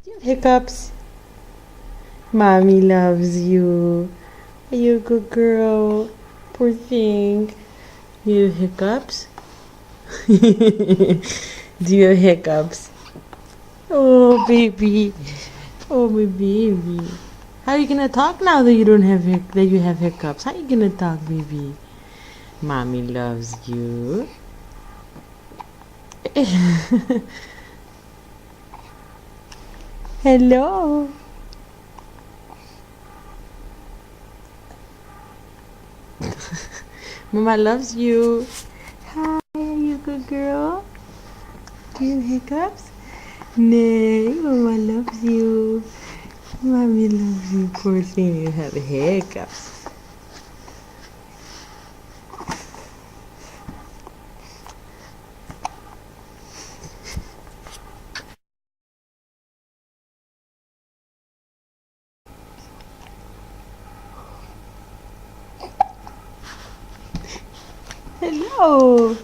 Do you have hiccups? Mommy loves you. Are you a good girl? Poor thing. You have hiccups? Do you have hiccups? Oh, baby. Oh, my baby. How are you gonna talk now that you don't have that you have hiccups? How are you gonna talk, baby? Mommy loves you. Hello. Mama loves you. Hi, are you a good girl? Do you have hiccups? Nay, Mama loves you. Mommy loves you. Poor thing, you have hiccups. Hello.